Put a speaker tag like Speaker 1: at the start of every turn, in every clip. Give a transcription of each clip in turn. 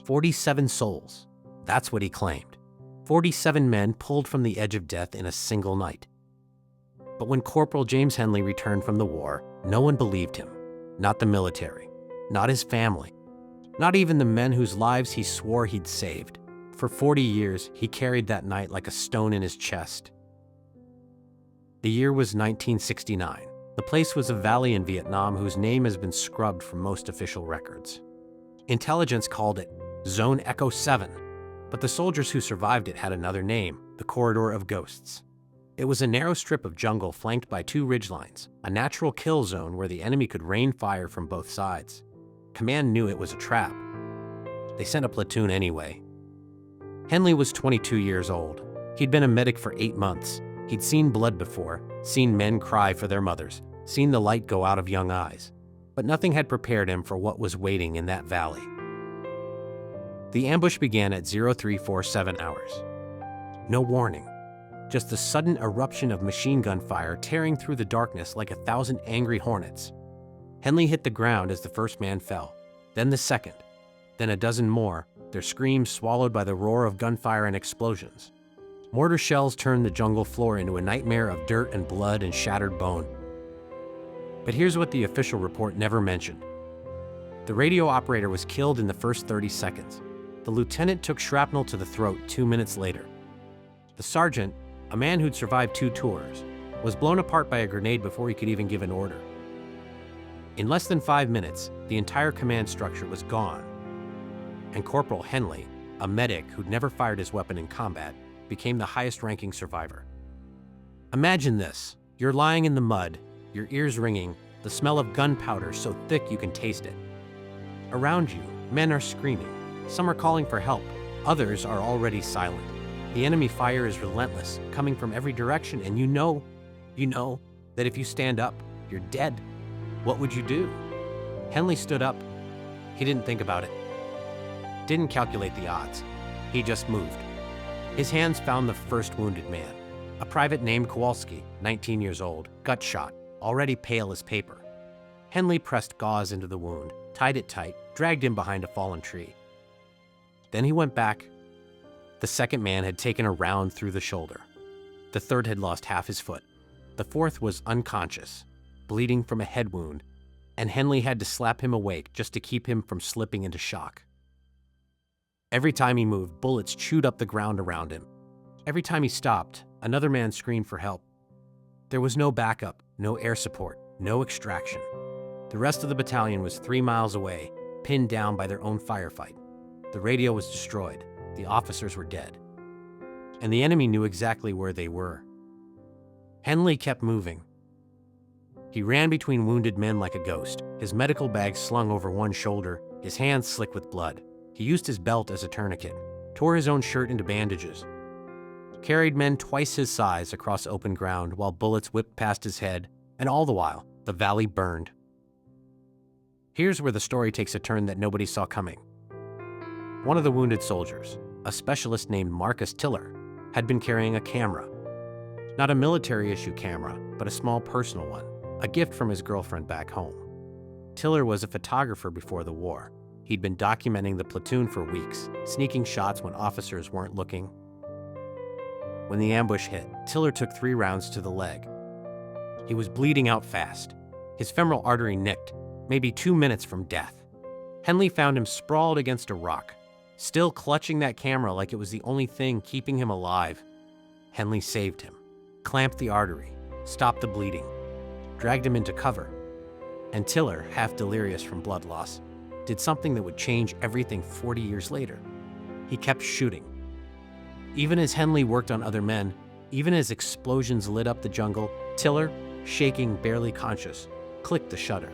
Speaker 1: 47 souls. That's what he claimed. 47 men pulled from the edge of death in a single night. But when Corporal James Henley returned from the war, no one believed him. Not the military, not his family, not even the men whose lives he swore he'd saved. For 40 years, he carried that night like a stone in his chest. The year was 1969. The place was a valley in Vietnam whose name has been scrubbed from most official records. Intelligence called it Zone Echo 7, but the soldiers who survived it had another name, the Corridor of Ghosts. It was a narrow strip of jungle flanked by two ridgelines, a natural kill zone where the enemy could rain fire from both sides. Command knew it was a trap. They sent a platoon anyway. Henley was 22 years old. He'd been a medic for 8 months. He'd seen blood before, seen men cry for their mothers, seen the light go out of young eyes. But nothing had prepared him for what was waiting in that valley. The ambush began at 0347 hours. No warning. Just the sudden eruption of machine gun fire tearing through the darkness like 1,000 angry hornets. Henley hit the ground as the first man fell, then the second, then a dozen more, their screams swallowed by the roar of gunfire and explosions. Mortar shells turned the jungle floor into a nightmare of dirt and blood and shattered bone. But here's what the official report never mentioned. The radio operator was killed in the first 30 seconds. The lieutenant took shrapnel to the throat 2 minutes later. The sergeant, a man who'd survived 2 tours, was blown apart by a grenade before he could even give an order. In less than 5 minutes, the entire command structure was gone. And Corporal Henley, a medic who'd never fired his weapon in combat, became the highest-ranking survivor. Imagine this. You're lying in the mud, your ears ringing, the smell of gunpowder so thick you can taste it. Around you, men are screaming. Some are calling for help. Others are already silent. The enemy fire is relentless, coming from every direction, and you know that if you stand up, you're dead. What would you do? Henley stood up. He didn't think about it. Didn't calculate the odds. He just moved. His hands found the first wounded man, a private named Kowalski, 19 years old, gut shot, already pale as paper. Henley pressed gauze into the wound, tied it tight, dragged him behind a fallen tree. Then he went back. The second man had taken a round through the shoulder. The third had lost half his foot. The fourth was unconscious, bleeding from a head wound, and Henley had to slap him awake just to keep him from slipping into shock. Every time he moved, bullets chewed up the ground around him. Every time he stopped, another man screamed for help. There was no backup, no air support, no extraction. The rest of the battalion was 3 miles away, pinned down by their own firefight. The radio was destroyed. The officers were dead. And the enemy knew exactly where they were. Henley kept moving. He ran between wounded men like a ghost, his medical bag slung over one shoulder, his hands slick with blood. He used his belt as a tourniquet, tore his own shirt into bandages, carried men twice his size across open ground while bullets whipped past his head, and all the while, the valley burned. Here's where the story takes a turn that nobody saw coming. One of the wounded soldiers, a specialist named Marcus Tiller, had been carrying a camera. Not a military-issue camera, but a small personal one, a gift from his girlfriend back home. Tiller was a photographer before the war. He'd been documenting the platoon for weeks, sneaking shots when officers weren't looking. When the ambush hit, Tiller took 3 rounds to the leg. He was bleeding out fast. His femoral artery nicked, maybe 2 minutes from death. Henley found him sprawled against a rock, still clutching that camera like it was the only thing keeping him alive. Henley saved him, clamped the artery, stopped the bleeding, dragged him into cover. And Tiller, half delirious from blood loss, did something that would change everything 40 years later. He kept shooting. Even as Henley worked on other men, even as explosions lit up the jungle, Tiller, shaking, barely conscious, clicked the shutter.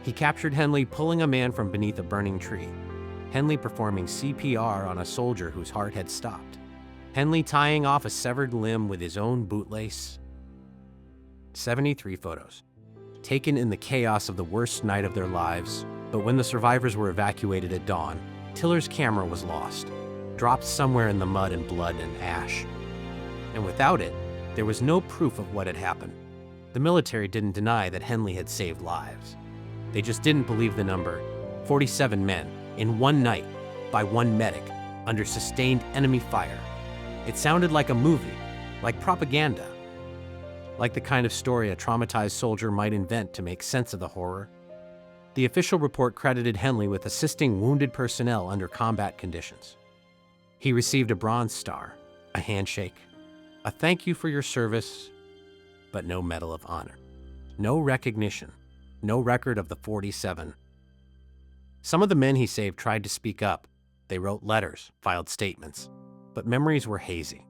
Speaker 1: He captured Henley pulling a man from beneath a burning tree. Henley performing CPR on a soldier whose heart had stopped. Henley tying off a severed limb with his own bootlace. 73 photos, taken in the chaos of the worst night of their lives. But when the survivors were evacuated at dawn, Tiller's camera was lost, dropped somewhere in the mud and blood and ash. And without it, there was no proof of what had happened. The military didn't deny that Henley had saved lives. They just didn't believe the number. 47 men, in one night, by one medic under sustained enemy fire. It sounded like a movie, like propaganda, like the kind of story a traumatized soldier might invent to make sense of the horror. The official report credited Henley with assisting wounded personnel under combat conditions. He received a Bronze Star, a handshake, a thank you for your service, but no Medal of Honor. No recognition, no record of the 47. Some of the men he saved tried to speak up. They wrote letters, filed statements, but memories were hazy.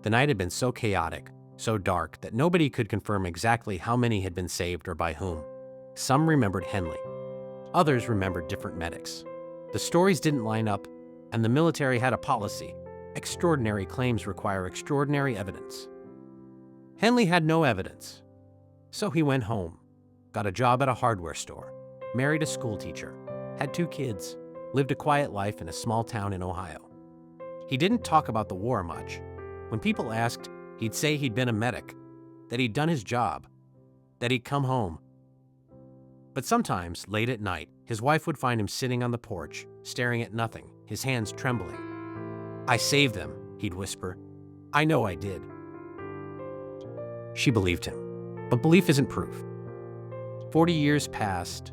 Speaker 1: The night had been so chaotic, so dark, that nobody could confirm exactly how many had been saved or by whom. Some remembered Henley. Others remembered different medics. The stories didn't line up, and the military had a policy. Extraordinary claims require extraordinary evidence. Henley had no evidence. So he went home, got a job at a hardware store, married a schoolteacher, had 2 kids, lived a quiet life in a small town in Ohio. He didn't talk about the war much. When people asked, he'd say he'd been a medic, that he'd done his job, that he'd come home. But sometimes, late at night, his wife would find him sitting on the porch, staring at nothing, his hands trembling. "I saved them," he'd whisper. "I know I did." She believed him, but belief isn't proof. 40 years passed.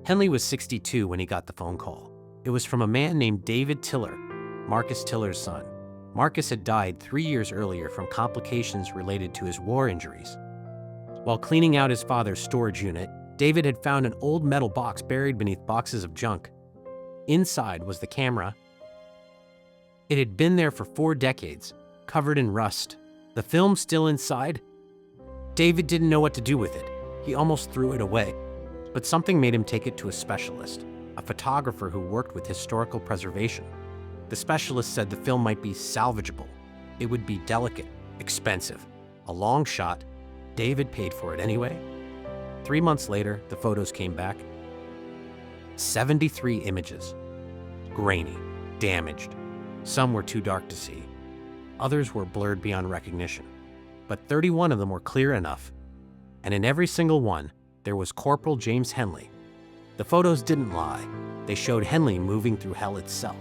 Speaker 1: Henley was 62 when he got the phone call. It was from a man named David Tiller, Marcus Tiller's son. Marcus had died 3 years earlier from complications related to his war injuries. While cleaning out his father's storage unit, David had found an old metal box buried beneath boxes of junk. Inside was the camera. It had been there for 4 decades, covered in rust. The film still inside? David didn't know what to do with it. He almost threw it away. But something made him take it to a specialist, a photographer who worked with historical preservation. The specialist said the film might be salvageable. It would be delicate, expensive, a long shot. David paid for it anyway. 3 months later, the photos came back. 73 images. Grainy, damaged. Some were too dark to see. Others were blurred beyond recognition. But 31 of them were clear enough. And in every single one, there was Corporal James Henley. The photos didn't lie. They showed Henley moving through hell itself.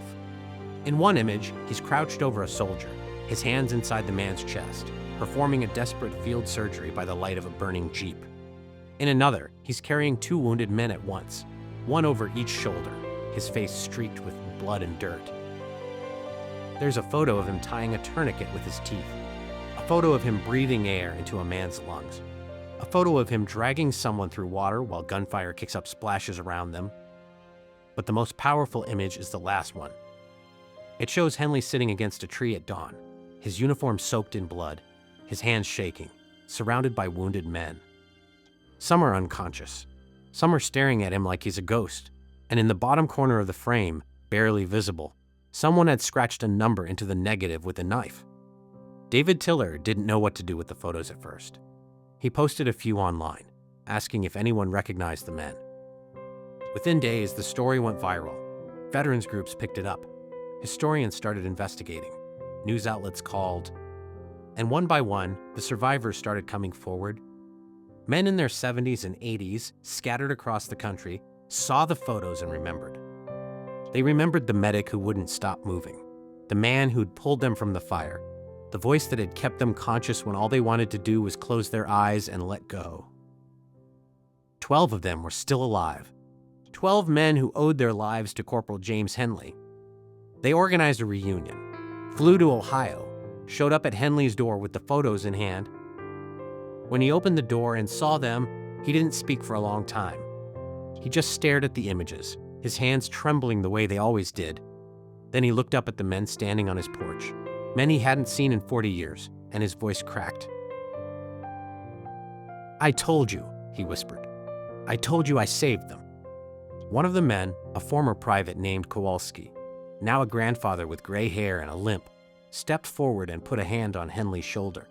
Speaker 1: In one image, he's crouched over a soldier, his hands inside the man's chest, performing a desperate field surgery by the light of a burning jeep. In another, he's carrying 2 wounded men at once, one over each shoulder, his face streaked with blood and dirt. There's a photo of him tying a tourniquet with his teeth, a photo of him breathing air into a man's lungs, a photo of him dragging someone through water while gunfire kicks up splashes around them. But the most powerful image is the last one. It shows Henley sitting against a tree at dawn, his uniform soaked in blood, his hands shaking, surrounded by wounded men. Some are unconscious. Some are staring at him like he's a ghost. And in the bottom corner of the frame, barely visible, someone had scratched a number into the negative with a knife. David Tiller didn't know what to do with the photos at first. He posted a few online, asking if anyone recognized the men. Within days, the story went viral. Veterans groups picked it up. Historians started investigating. News outlets called. And one by one, the survivors started coming forward. Men in their 70s and 80s, scattered across the country, saw the photos and remembered. They remembered the medic who wouldn't stop moving, the man who'd pulled them from the fire, the voice that had kept them conscious when all they wanted to do was close their eyes and let go. 12 of them were still alive. 12 men who owed their lives to Corporal James Henley. They organized a reunion, flew to Ohio, showed up at Henley's door with the photos in hand. When he opened the door and saw them, he didn't speak for a long time. He just stared at the images, his hands trembling the way they always did. Then he looked up at the men standing on his porch, men he hadn't seen in 40 years, and his voice cracked. "I told you," he whispered. "I told you I saved them." One of the men, a former private named Kowalski, now a grandfather with gray hair and a limp, stepped forward and put a hand on Henley's shoulder.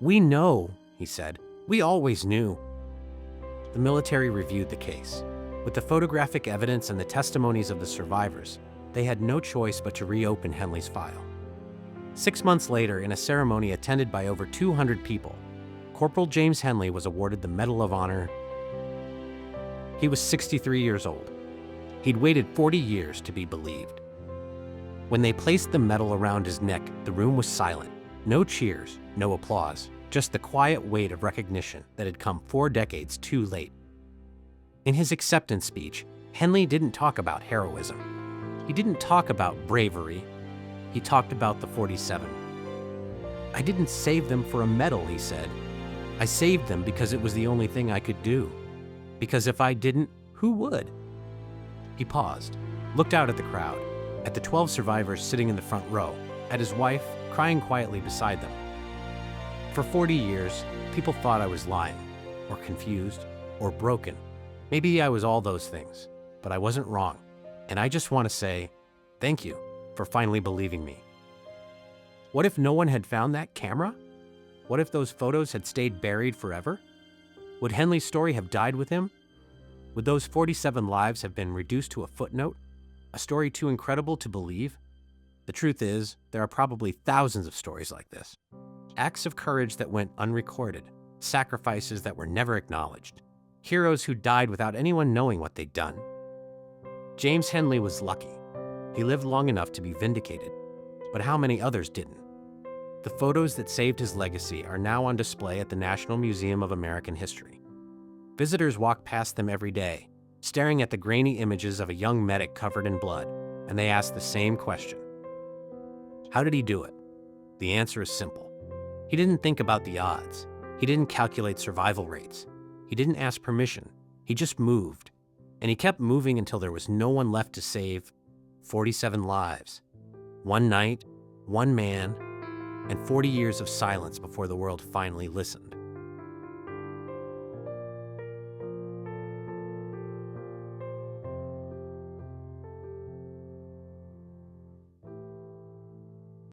Speaker 1: "We know," he said. "We always knew." The military reviewed the case. With the photographic evidence and the testimonies of the survivors, they had no choice but to reopen Henley's file. 6 months later, in a ceremony attended by over 200 people, Corporal James Henley was awarded the Medal of Honor. He was 63 years old. He'd waited 40 years to be believed. When they placed the medal around his neck, the room was silent. No cheers, no applause, just the quiet weight of recognition that had come 4 decades too late. In his acceptance speech, Henley didn't talk about heroism. He didn't talk about bravery. He talked about the 47. "I didn't save them for a medal," he said. "I saved them because it was the only thing I could do. Because if I didn't, who would?" He paused, looked out at the crowd, at the 12 survivors sitting in the front row, at his wife crying quietly beside them. For 40 years, people thought I was lying, or confused, or broken. Maybe I was all those things, but I wasn't wrong. And I just want to say, thank you for finally believing me. What if no one had found that camera? What if those photos had stayed buried forever? Would Henley's story have died with him? Would those 47 lives have been reduced to a footnote? A story too incredible to believe? The truth is, there are probably thousands of stories like this. Acts of courage that went unrecorded, sacrifices that were never acknowledged, heroes who died without anyone knowing what they'd done. James Henley was lucky. He lived long enough to be vindicated, but how many others didn't? The photos that saved his legacy are now on display at the National Museum of American History. Visitors walk past them every day, staring at the grainy images of a young medic covered in blood, and they ask the same question. How did he do it? The answer is simple. He didn't think about the odds. He didn't calculate survival rates. He didn't ask permission. He just moved. And he kept moving until there was no one left to save 47 lives. One night, one man, and 40 years of silence before the world finally listened.